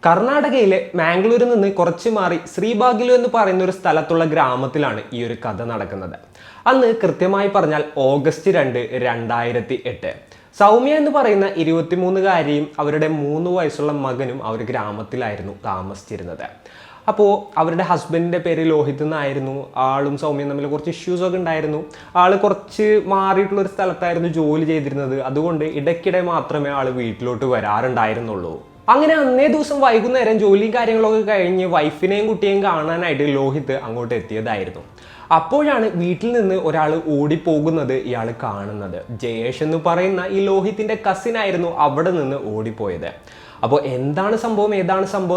കർണാടകയിലെ മാംഗ്ലൂരിൽ നിന്ന് കുറച്ച് മാറി ശ്രീബാഗിലു എന്ന് പറയുന്ന ഒരു സ്ഥലത്തുള്ള ഗ്രാമത്തിലാണ് ഈ ഒരു കഥ നടക്കുന്നത്. അന്ന് കൃത്യമായി പറഞ്ഞാൽ ഓഗസ്റ്റ് 2, 2008. സൗമ്യ എന്ന് പറയുന്ന 23-കാരിയും അവരുടെ 3 വയസ്സുള്ള മകനും ആ ഒരു ഗ്രാമത്തിലായിരുന്നു താമസിച്ചിരുന്നത്. അപ്പോൾ അവരുടെ ഹസ്ബൻഡിൻ്റെ പേര് ലോഹിത് എന്നായിരുന്നു. ആളും സൗമ്യയും തമ്മിൽ കുറച്ച് ഇഷ്യൂസൊക്കെ ഉണ്ടായിരുന്നു. ആൾ കുറച്ച് മാറിയിട്ടുള്ളൊരു സ്ഥലത്തായിരുന്നു ജോലി ചെയ്തിരുന്നത്. അതുകൊണ്ട് ഇടയ്ക്കിടെ മാത്രമേ ആൾ വീട്ടിലോട്ട് വരാറുണ്ടായിരുന്നുള്ളൂ. അങ്ങനെ അന്നേ ദിവസം വൈകുന്നേരം ജോലിയും കാര്യങ്ങളൊക്കെ കഴിഞ്ഞ് വൈഫിനെയും കുട്ടിയെയും കാണാനായിട്ട് ലോഹിത് അങ്ങോട്ട് എത്തിയതായിരുന്നു. അപ്പോഴാണ് വീട്ടിൽ നിന്ന് ഒരാൾ ഓടിപ്പോകുന്നത് ഇയാൾ കാണുന്നത്. ജയേഷ് എന്ന് പറയുന്ന ഈ ലോഹിത്തിൻ്റെ കസിനായിരുന്നു അവിടെ നിന്ന് ഓടിപ്പോയത്. അപ്പോൾ എന്താണ് സംഭവം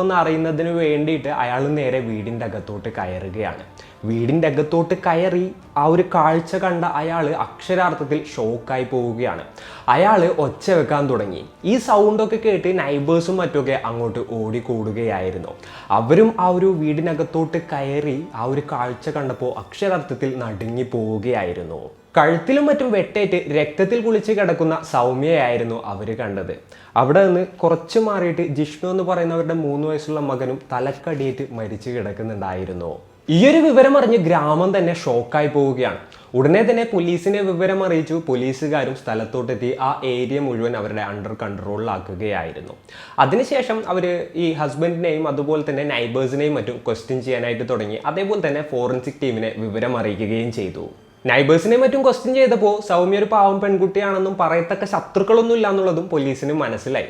എന്ന് അറിയുന്നതിന് വേണ്ടിയിട്ട് അയാൾ നേരെ വീടിൻ്റെ അകത്തോട്ട് കയറുകയാണ്. വീടിൻ്റെ അകത്തോട്ട് കയറി ആ ഒരു കാഴ്ച കണ്ട അയാൾ അക്ഷരാർത്ഥത്തിൽ ഷോക്കായി പോവുകയാണ്. അയാൾ ഒച്ച വെക്കാൻ തുടങ്ങി. ഈ സൗണ്ടൊക്കെ കേട്ട് നൈബേഴ്സും മറ്റൊക്കെ അങ്ങോട്ട് ഓടിക്കൂടുകയായിരുന്നു. അവരും ആ ഒരു വീടിനകത്തോട്ട് കയറി ആ ഒരു കാഴ്ച കണ്ടപ്പോൾ അക്ഷരാർത്ഥത്തിൽ നടുങ്ങി പോവുകയായിരുന്നു. കഴുത്തിലും മറ്റും വെട്ടേറ്റ് രക്തത്തിൽ കുളിച്ച് കിടക്കുന്ന സൗമ്യയായിരുന്നു അവർ കണ്ടത്. അവിടെ നിന്ന് കുറച്ച് മാറിയിട്ട് ജിഷ്ണു എന്ന് പറയുന്നവരുടെ 3 വയസ്സുള്ള മകനും തലക്കടിയേറ്റ് മരിച്ചു കിടക്കുന്നുണ്ടായിരുന്നു. ഈ ഒരു വിവരം അറിഞ്ഞ് ഗ്രാമം തന്നെ ഷോക്കായി പോവുകയാണ്. ഉടനെ തന്നെ പോലീസിനെ വിവരം അറിയിച്ചു. പോലീസുകാരും സ്ഥലത്തോട്ടെത്തി ആ ഏരിയ മുഴുവൻ അവരുടെ അണ്ടർ കൺട്രോളിലാക്കുകയായിരുന്നു. അതിനുശേഷം അവർ ഈ ഹസ്ബൻഡിനെയും അതുപോലെ തന്നെ നൈബേഴ്സിനെയും മറ്റും ക്വസ്റ്റ്യൻ ചെയ്യാനായിട്ട് തുടങ്ങി. അതേപോലെ തന്നെ ഫോറൻസിക് ടീമിനെ വിവരം അറിയിക്കുകയും ചെയ്തു. നൈബേഴ്സിനെ മറ്റും ക്വസ്റ്റ്യൻ ചെയ്തപ്പോൾ സൗമ്യ ഒരു പാവം പെൺകുട്ടിയാണെന്നും പറയത്തക്ക ശത്രുക്കളൊന്നും ഇല്ല എന്നുള്ളതും പോലീസിന് മനസ്സിലായി.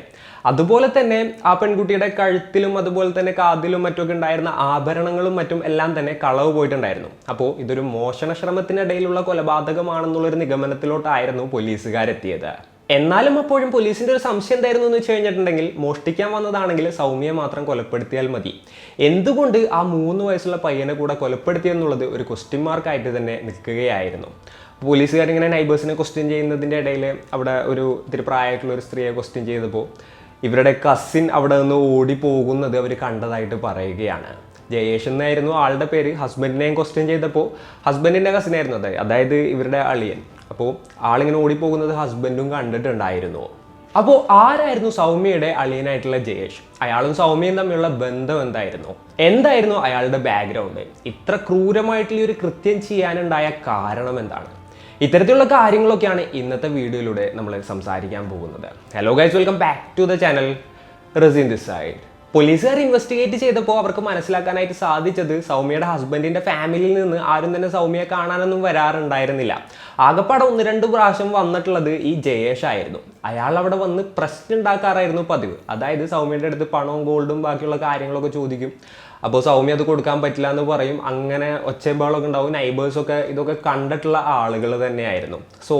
അതുപോലെ തന്നെ ആ പെൺകുട്ടിയുടെ കഴുത്തിലും അതുപോലെ തന്നെ കാതിലും മറ്റൊക്കെ ഉണ്ടായിരുന്ന ആഭരണങ്ങളും മറ്റും എല്ലാം തന്നെ കളവ് പോയിട്ടുണ്ടായിരുന്നു. അപ്പോൾ ഇതൊരു മോഷണ ശ്രമത്തിനിടയിലുള്ള കൊലപാതകമാണെന്നുള്ളൊരു നിഗമനത്തിലോട്ടായിരുന്നു പോലീസുകാരെത്തിയത്. എന്നാലും അപ്പോഴും പോലീസിൻ്റെ ഒരു സംശയം എന്തായിരുന്നു എന്ന് വെച്ച് കഴിഞ്ഞിട്ടുണ്ടെങ്കിൽ, മോഷ്ടിക്കാൻ വന്നതാണെങ്കിൽ സൗമ്യയെ മാത്രം കൊലപ്പെടുത്തിയാൽ മതി. എന്തുകൊണ്ട് ആ 3 വയസ്സുള്ള പയ്യനെ കൂടെ കൊലപ്പെടുത്തിയെന്നുള്ളത് ഒരു ക്വസ്റ്റ്യൻ മാർക്കായിട്ട് തന്നെ നിൽക്കുകയായിരുന്നു. പോലീസുകാരിങ്ങനെ നൈബേഴ്സിനെ ക്വസ്റ്റ്യൻ ചെയ്യുന്നതിൻ്റെ ഇടയിൽ അവിടെ ഒരു ഇത്തിരി പ്രായമായിട്ടുള്ള ഒരു സ്ത്രീയെ ക്വസ്റ്റ്യൻ ചെയ്തപ്പോൾ ഇവരുടെ കസിൻ അവിടെ നിന്ന് ഓടിപ്പോകുന്നത് അവർ കണ്ടതായിട്ട് പറയുകയാണ്. ജയേഷ് എന്നായിരുന്നു ആളുടെ പേര്. ഹസ്ബൻഡിനെയും ക്വസ്റ്റ്യൻ ചെയ്തപ്പോൾ ഹസ്ബൻഡിൻ്റെ കസിനായിരുന്നു അതായത് ഇവരുടെ അളിയൻ. അപ്പോൾ ആളിങ്ങനെ ഓടിപ്പോകുന്നത് ഹസ്ബൻഡും കണ്ടിട്ടുണ്ടായിരുന്നു. അപ്പോൾ ആരായിരുന്നു സൗമ്യയുടെ അളിയനായിട്ടുള്ള ജയേഷ്? അയാളും സൗമ്യയും തമ്മിലുള്ള ബന്ധം എന്തായിരുന്നു അയാളുടെ ബാക്ക്ഗ്രൗണ്ട്? ഇത്ര ക്രൂരമായിട്ടുള്ള ഒരു കൃത്യം ചെയ്യാനുണ്ടായ കാരണം എന്താണ്? ഇത്തരത്തിലുള്ള കാര്യങ്ങളൊക്കെയാണ് ഇന്നത്തെ വീഡിയോയിലൂടെ നമ്മൾ സംസാരിക്കാൻ പോകുന്നത്. Hello guys, welcome back to the channel. Razeen this side. പോലീസുകാർ ഇൻവെസ്റ്റിഗേറ്റ് ചെയ്തപ്പോൾ അവർക്ക് മനസ്സിലാക്കാനായിട്ട് സാധിച്ചത് സൗമ്യയുടെ ഹസ്ബൻഡിൻ്റെ ഫാമിലിയിൽ നിന്ന് ആരും തന്നെ സൗമ്യയെ കാണാനൊന്നും വരാറുണ്ടായിരുന്നില്ല. ആകപ്പാടെ 1-2 പ്രാവശ്യം വന്നിട്ടുള്ളത് ഈ ജയേഷ് ആയിരുന്നു. അയാൾ അവിടെ വന്ന് പ്രശ്നം ഉണ്ടാക്കാറായിരുന്നു പതിവ്. അതായത് സൗമ്യയുടെ അടുത്ത് പണവും ഗോൾഡും ബാക്കിയുള്ള കാര്യങ്ങളൊക്കെ ചോദിക്കും. അപ്പോൾ സൗമ്യ അത് കൊടുക്കാൻ പറ്റില്ല എന്ന് പറയും. അങ്ങനെ ഒച്ചബഹളമൊക്കെ ഉണ്ടാവും. നൈബേഴ്സൊക്കെ ഇതൊക്കെ കണ്ടിട്ടുള്ള ആളുകൾ തന്നെയായിരുന്നു. സോ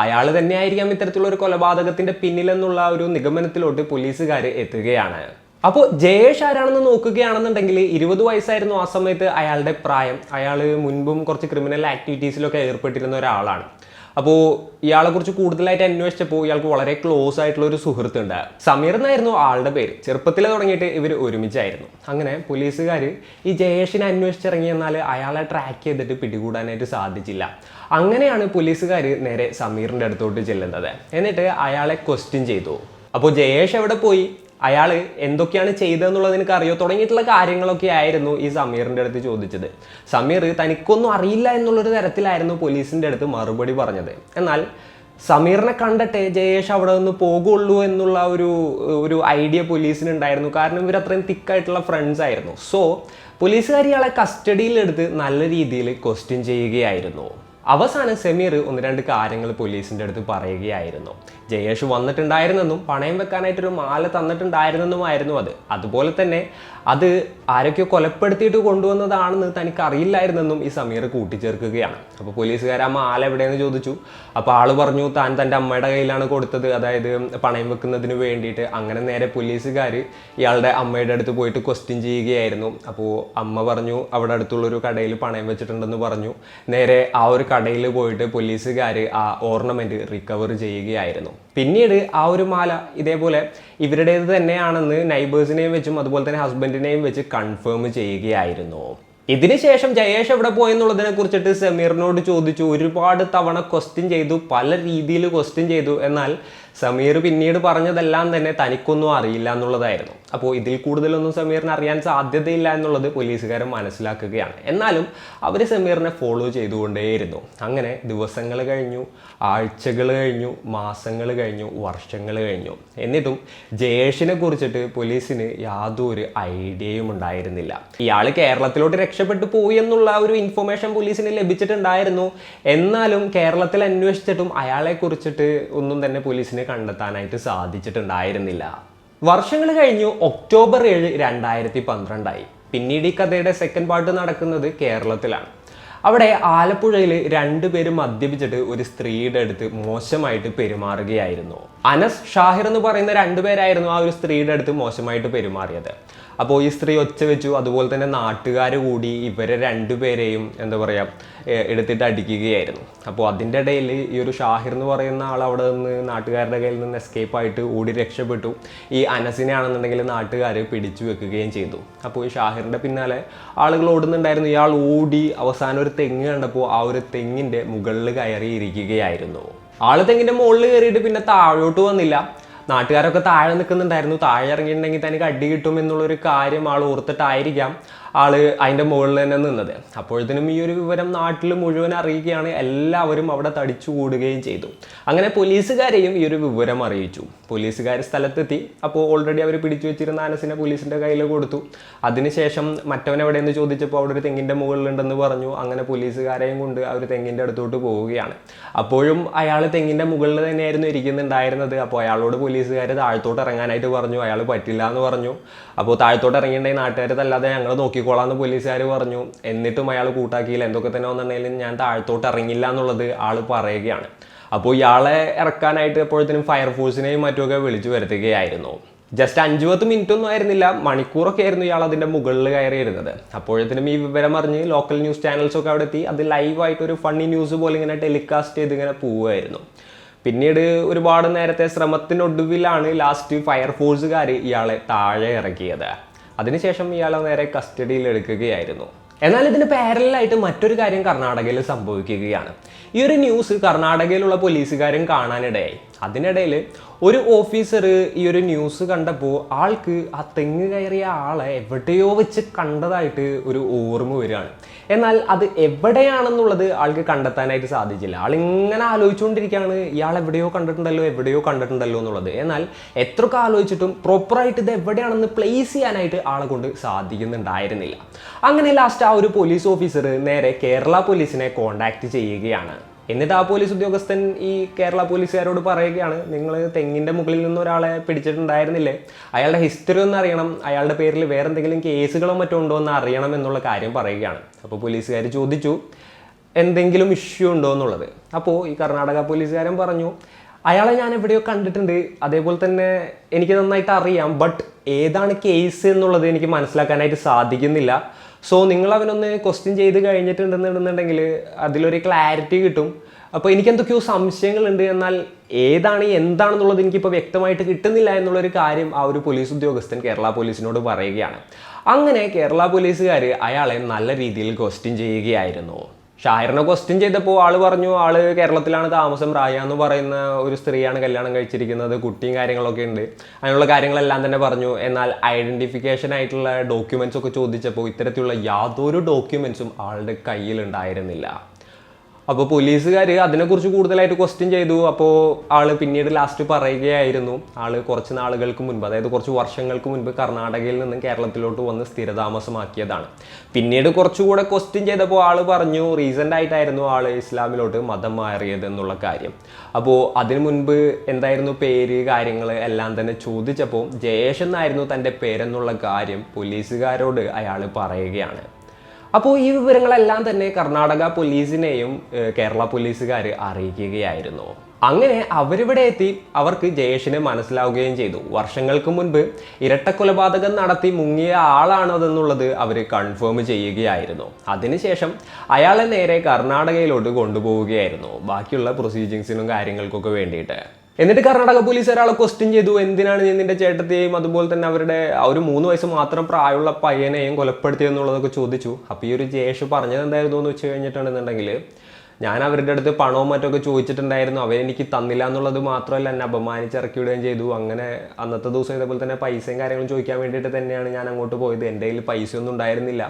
അയാൾ തന്നെയായിരിക്കാം ഇത്തരത്തിലുള്ള ഒരു കൊലപാതകത്തിൻ്റെ പിന്നിലെന്നുള്ള ഒരു നിഗമനത്തിലോട്ട് പോലീസുകാർ എത്തുകയാണ്. അപ്പോൾ ജയേഷ് ആരാണെന്ന് നോക്കുകയാണെന്നുണ്ടെങ്കിൽ 20 വയസ്സായിരുന്നു ആ സമയത്ത് അയാളുടെ പ്രായം. അയാൾ മുൻപും കുറച്ച് ക്രിമിനൽ ആക്ടിവിറ്റീസിലൊക്കെ ഏർപ്പെട്ടിരുന്ന ഒരാളാണ്. അപ്പോൾ ഇയാളെക്കുറിച്ച് കൂടുതലായിട്ട് അന്വേഷിച്ചപ്പോൾ ഇയാൾക്ക് വളരെ ക്ലോസ് ആയിട്ടുള്ള ഒരു സുഹൃത്തുണ്ട്. സമീർ എന്നായിരുന്നു ആളുടെ പേര്. ചെറുപ്പത്തിൽ തുടങ്ങിയിട്ട് ഇവർ ഒരുമിച്ചായിരുന്നു. അങ്ങനെ പോലീസുകാർ ഈ ജയേഷിനെ അന്വേഷിച്ചിറങ്ങി. എന്നാൽ അയാളെ ട്രാക്ക് ചെയ്തിട്ട് പിടികൂടാനായിട്ട് സാധിച്ചില്ല. അങ്ങനെയാണ് പോലീസുകാർ നേരെ സമീറിൻ്റെ അടുത്തോട്ട് ചെല്ലുന്നത്. എന്നിട്ട് അയാളെ ക്വസ്റ്റ്യൻ ചെയ്തു. അപ്പോൾ ജയേഷ് എവിടെ പോയി, അയാൾ എന്തൊക്കെയാണ് ചെയ്തതെന്നുള്ളത് എനിക്ക് അറിയോ തുടങ്ങിയിട്ടുള്ള കാര്യങ്ങളൊക്കെ ആയിരുന്നു ഈ സമീറിൻ്റെ അടുത്ത് ചോദിച്ചത്. സമീർ തനിക്കൊന്നും അറിയില്ല എന്നുള്ളൊരു തരത്തിലായിരുന്നു പോലീസിൻ്റെ അടുത്ത് മറുപടി പറഞ്ഞത്. എന്നാൽ സമീറിനെ കണ്ടിട്ട് ജയേഷ് അവിടെ നിന്ന് പോകുള്ളൂ എന്നുള്ള ഒരു ഐഡിയ പോലീസിനുണ്ടായിരുന്നു. കാരണം ഇവർ അത്രയും തിക്കായിട്ടുള്ള ഫ്രണ്ട്സ് ആയിരുന്നു. സോ പോലീസുകാർ ഇയാളെ കസ്റ്റഡിയിലെടുത്ത് നല്ല രീതിയിൽ ക്വസ്റ്റ്യൻ ചെയ്യുകയായിരുന്നു. അവസാനം സമീർ 1-2 കാര്യങ്ങൾ പോലീസിൻ്റെ അടുത്ത് പറയുകയായിരുന്നു. ജയേഷ് വന്നിട്ടുണ്ടായിരുന്നെന്നും പണയം വെക്കാനായിട്ടൊരു മാല തന്നിട്ടുണ്ടായിരുന്നെന്നുമായിരുന്നു അത്. അതുപോലെ തന്നെ അത് ആരൊക്കെയോ കൊലപ്പെടുത്തിയിട്ട് കൊണ്ടുവന്നതാണെന്ന് തനിക്ക് അറിയില്ലായിരുന്നെന്നും ഈ സമീർ കൂട്ടിച്ചേർക്കുകയാണ്. അപ്പോൾ പോലീസുകാർ ആ മാല എവിടെയെന്ന് ചോദിച്ചു. അപ്പോൾ ആൾ പറഞ്ഞു താൻ തൻ്റെ അമ്മയുടെ കയ്യിലാണ് കൊടുത്തത്, അതായത് പണയം വെക്കുന്നതിന് വേണ്ടിയിട്ട്. അങ്ങനെ നേരെ പോലീസുകാർ ഇയാളുടെ അമ്മയുടെ അടുത്ത് പോയിട്ട് ക്വസ്റ്റ്യൻ ചെയ്യുകയായിരുന്നു. അപ്പോൾ അമ്മ പറഞ്ഞു അവിടെ അടുത്തുള്ളൊരു കടയിൽ പണയം വെച്ചിട്ടുണ്ടെന്ന് പറഞ്ഞു. നേരെ ആ ഒരു കടയിൽ പോയിട്ട് പോലീസുകാർ ആ ഓർണമെൻറ്റ് റിക്കവർ ചെയ്യുകയായിരുന്നു. പിന്നീട് ആ ഒരു മാല ഇതേപോലെ ഇവരുടേത് തന്നെയാണെന്ന് നൈബേഴ്സിനെയും വെച്ചും അതുപോലെ തന്നെ ഹസ്ബൻഡിനെയും വെച്ച് കൺഫേം ചെയ്യുകയായിരുന്നു. ഇതിനുശേഷം ജയേഷ് എവിടെ പോയെന്നുള്ളതിനെ കുറിച്ചിട്ട് സമീറിനോട് ചോദിച്ചു. ഒരുപാട് തവണ ക്വസ്റ്റ്യൻ ചെയ്തു, പല രീതിയിൽ ക്വസ്റ്റ്യൻ ചെയ്തു. എന്നാൽ സമീർ പിന്നീട് പറഞ്ഞതെല്ലാം തന്നെ തനിക്കൊന്നും അറിയില്ല എന്നുള്ളതായിരുന്നു. അപ്പോൾ ഇതിൽ കൂടുതലൊന്നും സമീറിന് അറിയാൻ സാധ്യതയില്ല എന്നുള്ളത് പോലീസുകാരൻ മനസ്സിലാക്കുകയാണ്. എന്നാലും അവർ സമീറിനെ ഫോളോ ചെയ്തുകൊണ്ടേയിരുന്നു. അങ്ങനെ ദിവസങ്ങൾ കഴിഞ്ഞു, ആഴ്ചകൾ കഴിഞ്ഞു, മാസങ്ങൾ കഴിഞ്ഞു, വർഷങ്ങൾ കഴിഞ്ഞു. എന്നിട്ടും ജയേഷിനെ കുറിച്ചിട്ട് പോലീസിന് യാതൊരു ഐഡിയയും ഉണ്ടായിരുന്നില്ല. ഇയാൾ കേരളത്തിലോട്ട് രക്ഷപ്പെട്ടു പോയി എന്നുള്ള ഒരു ഇൻഫർമേഷൻ പോലീസിന് ലഭിച്ചിട്ടുണ്ടായിരുന്നു. എന്നാലും കേരളത്തിൽ അന്വേഷിച്ചിട്ടും അയാളെ കുറിച്ചിട്ട് ഒന്നും തന്നെ പോലീസിന് കണ്ടെത്താനായിട്ട് സാധിച്ചിട്ടുണ്ടായിരുന്നില്ല. വർഷങ്ങൾ കഴിഞ്ഞു. ഒക്ടോബർ 7, 2012 പിന്നീട് ഈ കഥയുടെ സെക്കൻഡ് പാർട്ട് നടക്കുന്നത് കേരളത്തിലാണ്. അവിടെ ആലപ്പുഴയിൽ രണ്ടുപേരും മദ്യപിച്ചിട്ട് ഒരു സ്ത്രീയുടെ അടുത്ത് മോശമായിട്ട് പെരുമാറുകയായിരുന്നു. അനസ്, ഷാഹിർ എന്ന് പറയുന്ന രണ്ടുപേരായിരുന്നു ആ ഒരു സ്ത്രീയുടെ അടുത്ത് മോശമായിട്ട് പെരുമാറിയത്. അപ്പോൾ ഈ സ്ത്രീ ഒച്ച വെച്ചു. അതുപോലെ തന്നെ നാട്ടുകാർ കൂടി ഇവരെ രണ്ടുപേരെയും എന്താ പറയുക എടുത്തിട്ട് അടിക്കുകയായിരുന്നു. അപ്പോൾ അതിൻ്റെ ഇടയിൽ ഈ ഒരു ഷാഹിർ എന്ന് പറയുന്ന ആൾ അവിടെ നിന്ന് നാട്ടുകാരുടെ കയ്യിൽ നിന്ന് എസ്കേപ്പ് ആയിട്ട് ഓടി രക്ഷപ്പെട്ടു. ഈ അനസിനെ ആണെന്നുണ്ടെങ്കിൽ നാട്ടുകാർ പിടിച്ചു വെക്കുകയും ചെയ്തു. അപ്പോൾ ഈ ഷാഹിറിൻ്റെ പിന്നാലെ ആളുകൾ ഓടുന്നുണ്ടായിരുന്നു. ഇയാൾ ഓടി അവസാനം ഒരു തെങ്ങ് കണ്ടപ്പോൾ ആ ഒരു തെങ്ങിൻ്റെ മുകളിൽ കയറിയിരിക്കുകയായിരുന്നു. ആള് തെങ്ങിൻ്റെ മുകളിൽ കയറിയിട്ട് പിന്നെ താഴോട്ട് വന്നില്ല. നാട്ടുകാരൊക്കെ താഴെ നിൽക്കുന്നുണ്ടായിരുന്നു. താഴെ ഇറങ്ങിയിട്ടുണ്ടെങ്കിൽ തനിക്ക് അടി കിട്ടും എന്നുള്ളൊരു കാര്യം ആൾ ഓർത്തിട്ടായിരിക്കാം ആള് അതിൻ്റെ മുകളിൽ തന്നെ നിന്നത്. അപ്പോഴത്തേനും ഈ ഒരു വിവരം നാട്ടിൽ മുഴുവൻ അറിയുകയാണ്. എല്ലാവരും അവിടെ തടിച്ചു കൂടുകയും ചെയ്തു. അങ്ങനെ പോലീസുകാരെയും ഈ ഒരു വിവരം അറിയിച്ചു. പോലീസുകാർ സ്ഥലത്തെത്തി. അപ്പോൾ ഓൾറെഡി അവർ പിടിച്ചു വെച്ചിരുന്ന അനസിനെ പോലീസിൻ്റെ കയ്യിൽ കൊടുത്തു. അതിനുശേഷം മറ്റവൻ എവിടെയെന്ന് ചോദിച്ചപ്പോൾ അവിടെ ഒരു തെങ്ങിൻ്റെ മുകളിലുണ്ടെന്ന് പറഞ്ഞു. അങ്ങനെ പോലീസുകാരെയും കൊണ്ട് അവർ തെങ്ങിൻ്റെ അടുത്തോട്ട് പോവുകയാണ്. അപ്പോഴും അയാൾ തെങ്ങിൻ്റെ മുകളിൽ തന്നെയായിരുന്നു ഇരിക്കുന്നുണ്ടായിരുന്നത്. അപ്പോൾ അയാളോട് പോലീസുകാർ താഴത്തോട്ട് ഇറങ്ങാനായിട്ട് പറഞ്ഞു. അയാൾ പറ്റില്ല എന്ന് പറഞ്ഞു. അപ്പോൾ താഴത്തോട്ട് ഇറങ്ങിയിട്ടുണ്ടെങ്കിൽ നാട്ടുകാർ തല്ലാതെ ഞങ്ങൾ നോക്കിക്കോളാമെന്ന് പോലീസുകാർ പറഞ്ഞു. എന്നിട്ടും അയാൾ കൂട്ടാക്കിയില്ല. എന്തൊക്കെ തന്നെ വന്നിട്ടുണ്ടെങ്കിലും ഞാൻ താഴത്തോട്ട് ഇറങ്ങില്ല എന്നുള്ളത് ആൾ പറയുകയാണ്. അപ്പോൾ ഇയാളെ ഇറക്കാനായിട്ട് എപ്പോഴത്തേനും ഫയർഫോഴ്സിനെയും മറ്റുമൊക്കെ വിളിച്ചു വരുത്തുകയായിരുന്നു. ജസ്റ്റ് 5-10 മിനിറ്റ് ഒന്നും ആയിരുന്നില്ല, മണിക്കൂറൊക്കെ ആയിരുന്നു ഇയാൾ അതിൻ്റെ മുകളിൽ കയറിയിരുന്നത്. അപ്പോഴത്തേനും ഈ വിവരം അറിഞ്ഞ് ലോക്കൽ ന്യൂസ് ചാനൽസൊക്കെ അവിടെ എത്തി. അത് ലൈവായിട്ട് ഒരു ഫണ്ണി ന്യൂസ് പോലെ ഇങ്ങനെ ടെലികാസ്റ്റ് ചെയ്ത് ഇങ്ങനെ പോവുമായിരുന്നു. പിന്നീട് ഒരുപാട് നേരത്തെ ശ്രമത്തിനൊടുവിലാണ് ലാസ്റ്റ് ഫയർഫോഴ്സുകാർ ഇയാളെ താഴെ ഇറക്കിയത്. അതിനുശേഷം ഇയാളെ നേരെ കസ്റ്റഡിയിൽ എടുക്കുകയായിരുന്നു. എന്നാൽ ഇതിന് പാരലായിട്ട് മറ്റൊരു കാര്യം കർണാടകയിൽ സംഭവിക്കുകയാണ്. ഈ ഒരു ന്യൂസ് കർണാടകയിലുള്ള പോലീസുകാരും കാണാനിടയായി. അതിനിടയിൽ ഒരു ഓഫീസർ ഈ ഒരു ന്യൂസ് കണ്ടപ്പോൾ ആൾക്ക് ആ തെങ്ങ് കയറിയ ആളെ എവിടെയോ വെച്ച് കണ്ടതായിട്ട് ഒരു ഓർമ്മ വരികയാണ്. എന്നാൽ അത് എവിടെയാണെന്നുള്ളത് ആൾക്ക് കണ്ടെത്താനായിട്ട് സാധിച്ചില്ല. ആളിങ്ങനെ ആലോചിച്ചുകൊണ്ടിരിക്കുകയാണ്, ഇയാൾ എവിടെയോ കണ്ടിട്ടുണ്ടല്ലോ എന്നുള്ളത്. എന്നാൽ എത്രയൊക്കെ ആലോചിച്ചിട്ടും പ്രോപ്പറായിട്ട് ഇത് എവിടെയാണെന്ന് പ്ലേസ് ചെയ്യാനായിട്ട് ആളെ കൊണ്ട് സാധിക്കുന്നുണ്ടായിരുന്നില്ല. അങ്ങനെ ലാസ്റ്റ് ആ ഒരു പോലീസ് ഓഫീസർ നേരെ കേരള പോലീസിനെ കോണ്ടാക്ട് ചെയ്യുകയാണ്. എന്നിട്ട് ആ പോലീസ് ഉദ്യോഗസ്ഥൻ ഈ കേരള പോലീസുകാരോട് പറയുകയാണ്, നിങ്ങൾ തെങ്ങിൻ്റെ മുകളിൽ നിന്ന് ഒരാളെ പിടിച്ചിട്ടുണ്ടായിരുന്നില്ലേ, അയാളുടെ ഹിസ്റ്ററി ഒന്ന് അറിയണം, അയാളുടെ പേരിൽ വേറെ എന്തെങ്കിലും കേസുകളോ മറ്റോ ഉണ്ടോ എന്ന് അറിയണം എന്നുള്ള കാര്യം പറയുകയാണ്. അപ്പോൾ പോലീസുകാർ ചോദിച്ചു എന്തെങ്കിലും ഇഷ്യൂ ഉണ്ടോ എന്നുള്ളത്. അപ്പോൾ ഈ കർണാടക പോലീസുകാരൻ പറഞ്ഞു, അയാളെ ഞാൻ എവിടെയോ കണ്ടിട്ടുണ്ട്, അതേപോലെ തന്നെ എനിക്ക് നന്നായിട്ട് അറിയാം, ബട്ട് ഏതാണ് കേസ് എന്നുള്ളത് എനിക്ക് മനസ്സിലാക്കാനായിട്ട് സാധിക്കുന്നില്ല. സോ നിങ്ങൾ അവനൊന്ന് ക്വസ്റ്റ്യൻ ചെയ്ത് കഴിഞ്ഞിട്ടുണ്ടെന്നുണ്ടെങ്കിൽ അതിലൊരു ക്ലാരിറ്റി കിട്ടും. അപ്പോൾ എനിക്ക് എന്തൊക്കെയോ സംശയങ്ങളുണ്ട്, എന്നാൽ ഏതാണ് എന്താണെന്നുള്ളത് എനിക്കിപ്പോൾ വ്യക്തമായിട്ട് കിട്ടുന്നില്ല എന്നുള്ളൊരു കാര്യം ആ ഒരു പോലീസ് ഉദ്യോഗസ്ഥൻ കേരള പോലീസിനോട് പറയുകയാണ്. അങ്ങനെ കേരള പോലീസുകാർ അയാളെ നല്ല രീതിയിൽ ക്വസ്റ്റ്യൻ ചെയ്യുകയായിരുന്നു. ഷാഹിറിനെ ക്വസ്റ്റ്യൻ ചെയ്തപ്പോൾ ആൾ പറഞ്ഞു, ആൾ കേരളത്തിലാണ് താമസം, റായ എന്ന് പറയുന്ന ഒരു സ്ത്രീയാണ് കല്യാണം കഴിച്ചിരിക്കുന്നത്, കുട്ടിയും കാര്യങ്ങളൊക്കെ ഉണ്ട്, അങ്ങനെയുള്ള കാര്യങ്ങളെല്ലാം തന്നെ പറഞ്ഞു. എന്നാൽ ഐഡൻറ്റിഫിക്കേഷൻ ആയിട്ടുള്ള ഡോക്യുമെൻറ്റ്സ് ഒക്കെ ചോദിച്ചപ്പോൾ ഇത്തരത്തിലുള്ള യാതൊരു ഡോക്യുമെൻറ്റ്സും ആളുടെ കയ്യിലുണ്ടായിരുന്നില്ല. അപ്പോൾ പോലീസുകാർ അതിനെക്കുറിച്ച് കൂടുതലായിട്ട് ക്വസ്റ്റ്യൻ ചെയ്തു. അപ്പോൾ ആൾ പിന്നീട് ലാസ്റ്റ് പറയുകയായിരുന്നു, ആൾ കുറച്ച് നാളുകൾക്ക് മുൻപ്, അതായത് കുറച്ച് വർഷങ്ങൾക്ക് മുൻപ് കർണാടകയിൽ നിന്നും കേരളത്തിലോട്ട് വന്ന് സ്ഥിരതാമസമാക്കിയതാണ്. പിന്നീട് കുറച്ചുകൂടെ ക്വസ്റ്റ്യൻ ചെയ്തപ്പോൾ ആൾ പറഞ്ഞു റീസെൻ്റ് ആയിട്ടായിരുന്നു ആൾ ഇസ്ലാമിലോട്ട് മതം മാറിയത് എന്നുള്ള കാര്യം. അപ്പോൾ അതിനു മുൻപ് എന്തായിരുന്നു പേര്, കാര്യങ്ങൾ എല്ലാം തന്നെ ചോദിച്ചപ്പോൾ ജയേഷ് എന്നായിരുന്നു തൻ്റെ പേരെന്നുള്ള കാര്യം പോലീസുകാരോട് അയാൾ പറയുകയാണ്. അപ്പോൾ ഈ വിവരങ്ങളെല്ലാം തന്നെ കർണാടക പോലീസിനെയും കേരള പോലീസുകാർ അറിയിക്കുകയായിരുന്നു. അങ്ങനെ അവരിവിടെ എത്തി അവർക്ക് ജയേഷിനെ മനസ്സിലാവുകയും ചെയ്തു. വർഷങ്ങൾക്ക് മുൻപ് ഇരട്ടക്കൊലപാതകം നടത്തി മുങ്ങിയ ആളാണതെന്നുള്ളത് അവർ കൺഫേം ചെയ്യുകയായിരുന്നു. അതിനുശേഷം അയാളെ നേരെ കർണാടകയിലോട്ട് കൊണ്ടുപോവുകയായിരുന്നു ബാക്കിയുള്ള പ്രൊസീജിങ്സിനും കാര്യങ്ങൾക്കൊക്കെ വേണ്ടിയിട്ട്. എന്നിട്ട് കർണാടക പോലീസ് ഒരാളെ ക്വസ്റ്റ്യൻ ചെയ്തു, എന്തിനാണ് നീ നിന്റെ ചേട്ടത്തെയും അതുപോലെ തന്നെ അവരുടെ ആ ഒരു 3 വയസ്സ് മാത്രം പ്രായമുള്ള പയ്യനെയും കൊലപ്പെടുത്തിയെന്നുള്ളതൊക്കെ ചോദിച്ചു. അപ്പോൾ ഈ ഒരു ജയേഷ് പറഞ്ഞത് എന്തായിരുന്നു എന്ന് വെച്ച് കഴിഞ്ഞിട്ടുണ്ടെന്നുണ്ടെങ്കിൽ, ഞാൻ അവരുടെ അടുത്ത് പണവും മറ്റൊക്കെ ചോദിച്ചിട്ടുണ്ടായിരുന്നു. അവരെനിക്ക് തന്നില്ല എന്നുള്ളത് മാത്രമല്ല, എന്നെ അപമാനിച്ചിറക്കി വിടുകയും ചെയ്തു. അങ്ങനെ അന്നത്തെ ദിവസം ഇതേപോലെ തന്നെ പൈസയും കാര്യങ്ങളും ചോദിക്കാൻ വേണ്ടിയിട്ട് തന്നെയാണ് ഞാൻ അങ്ങോട്ട് പോയത്. എൻ്റെ കയ്യിൽ പൈസയൊന്നും ഉണ്ടായിരുന്നില്ല.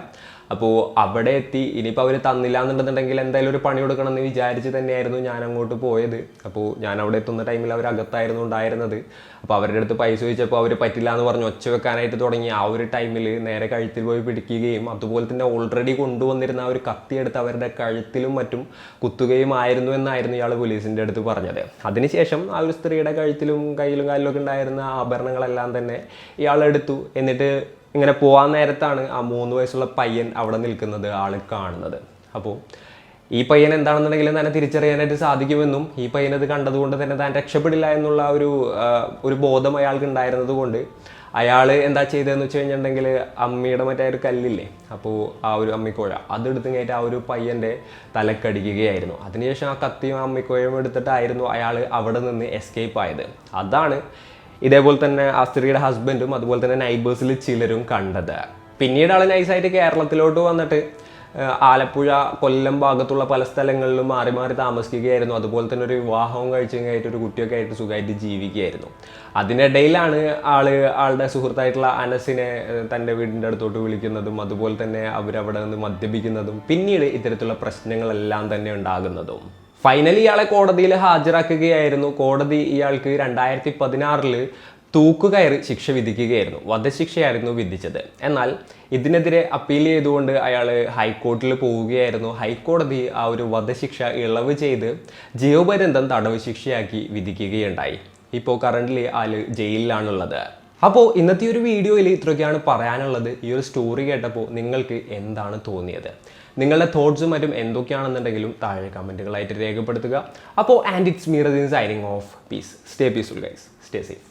അപ്പോൾ അവിടെ എത്തി. ഇനിയിപ്പോൾ അവർ തന്നില്ല എന്നുണ്ടെന്നുണ്ടെങ്കിൽ എന്തായാലും ഒരു പണി കൊടുക്കണം എന്ന് വിചാരിച്ച് തന്നെയായിരുന്നു ഞാൻ അങ്ങോട്ട് പോയത്. അപ്പോൾ ഞാൻ അവിടെ എത്തുന്ന ടൈമിൽ അവർ അകത്തായിരുന്നു ഉണ്ടായിരുന്നത്. അപ്പോൾ അവരുടെ അടുത്ത് പൈസ ചോദിച്ചപ്പോൾ അവർ പറ്റില്ല എന്ന് പറഞ്ഞ് ഒച്ച വെക്കാനായിട്ട് തുടങ്ങി. ആ ഒരു ടൈമിൽ നേരെ കഴുത്തിൽ പോയി പിടിക്കുകയും അതുപോലെ തന്നെ ഓൾറെഡി കൊണ്ടുവന്നിരുന്ന ആ ഒരു കത്തിയെടുത്ത് അവരുടെ കഴുത്തിലും മറ്റും കുത്തുകയും ആയിരുന്നു എന്നായിരുന്നു ഇയാൾ പോലീസിൻ്റെ അടുത്ത് പറഞ്ഞത്. അതിനുശേഷം ആ ഒരു സ്ത്രീയുടെ കഴുത്തിലും കയ്യിലും കാലിലൊക്കെ ഉണ്ടായിരുന്ന ആഭരണങ്ങളെല്ലാം തന്നെ ഇയാളെടുത്തു. എന്നിട്ട് ഇങ്ങനെ പോകാൻ നേരത്താണ് ആ 3 വയസ്സുള്ള പയ്യൻ അവിടെ നിൽക്കുന്നത് ആൾ കാണുന്നത്. അപ്പോൾ ഈ പയ്യൻ എന്താണെന്നുണ്ടെങ്കിൽ തന്നെ തിരിച്ചറിയാനായിട്ട് സാധിക്കുമെന്നും ഈ പയ്യനത് കണ്ടതുകൊണ്ട് തന്നെ താൻ രക്ഷപ്പെടില്ല എന്നുള്ള ഒരു ബോധം അയാൾക്ക് ഉണ്ടായിരുന്നത് കൊണ്ട് അയാൾ എന്താ ചെയ്തതെന്ന് വെച്ച് കഴിഞ്ഞിട്ടുണ്ടെങ്കിൽ അമ്മിയുടെ മറ്റേ ഒരു കല്ലില്ലേ, അപ്പോൾ ആ ഒരു അമ്മിക്കോഴ അതെടുത്ത് കഴിഞ്ഞിട്ട് ആ ഒരു പയ്യൻ്റെ തലക്കടിക്കുകയായിരുന്നു. അതിനുശേഷം ആ കത്തിയും അമ്മിക്കോഴയും എടുത്തിട്ടായിരുന്നു അയാൾ അവിടെ നിന്ന് എസ്കേപ്പ് ആയത്. അതാണ് ഇതേപോലെ തന്നെ ആ സ്ത്രീയുടെ ഹസ്ബൻഡും അതുപോലെ തന്നെ നൈബേഴ്സിൽ ചിലരും കണ്ടത്. പിന്നീട് ആൾ നൈസായിട്ട് കേരളത്തിലോട്ട് വന്നിട്ട് ആലപ്പുഴ, കൊല്ലം ഭാഗത്തുള്ള പല സ്ഥലങ്ങളിലും മാറി മാറി താമസിക്കുകയായിരുന്നു. അതുപോലെ തന്നെ ഒരു വിവാഹവും കഴിച്ചതായിട്ട് ഒരു കുട്ടിയൊക്കെ ആയിട്ട് സുഖമായിട്ട് ജീവിക്കുകയായിരുന്നു. അതിനിടയിലാണ് ആളുടെ സുഹൃത്തായിട്ടുള്ള അനസിനെ തൻ്റെ വീടിൻ്റെ അടുത്തോട്ട് വിളിക്കുന്നതും അതുപോലെ തന്നെ അവരവിടെ നിന്ന് മദ്യപിക്കുന്നതും പിന്നീട് ഇത്തരത്തിലുള്ള പ്രശ്നങ്ങളെല്ലാം തന്നെ ഉണ്ടാകുന്നതും. ഫൈനലി ഇയാളെ കോടതിയിൽ ഹാജരാക്കുകയായിരുന്നു. കോടതി ഇയാൾക്ക് 2016 തൂക്കുകയറി ശിക്ഷ വിധിക്കുകയായിരുന്നു. വധശിക്ഷയായിരുന്നു വിധിച്ചത്. എന്നാൽ ഇതിനെതിരെ അപ്പീൽ ചെയ്തുകൊണ്ട് അയാൾ ഹൈക്കോടതിയിൽ പോവുകയായിരുന്നു. ഹൈക്കോടതി ആ ഒരു വധശിക്ഷ ഇളവ് ചെയ്ത് ജീവപര്യന്തം തടവ് ശിക്ഷയാക്കി വിധിക്കുകയുണ്ടായി. ഇപ്പോൾ കറൻ്റ്ലി ആൾ ജയിലിലാണുള്ളത്. അപ്പോൾ ഇന്നത്തെ ഒരു വീഡിയോയിൽ ഇത്രയൊക്കെയാണ് പറയാനുള്ളത്. ഈ ഒരു സ്റ്റോറി കേട്ടപ്പോൾ നിങ്ങൾക്ക് എന്താണ് തോന്നിയത്? നിങ്ങളുടെ തോട്ട്സും മറ്റും എന്തൊക്കെയാണെന്നുണ്ടെങ്കിലും താഴെ കമൻറ്റുകളായിട്ട് രേഖപ്പെടുത്തുക. അപ്പോൾ and it's me Radeen signing off. Peace. Stay peaceful guys. Stay safe.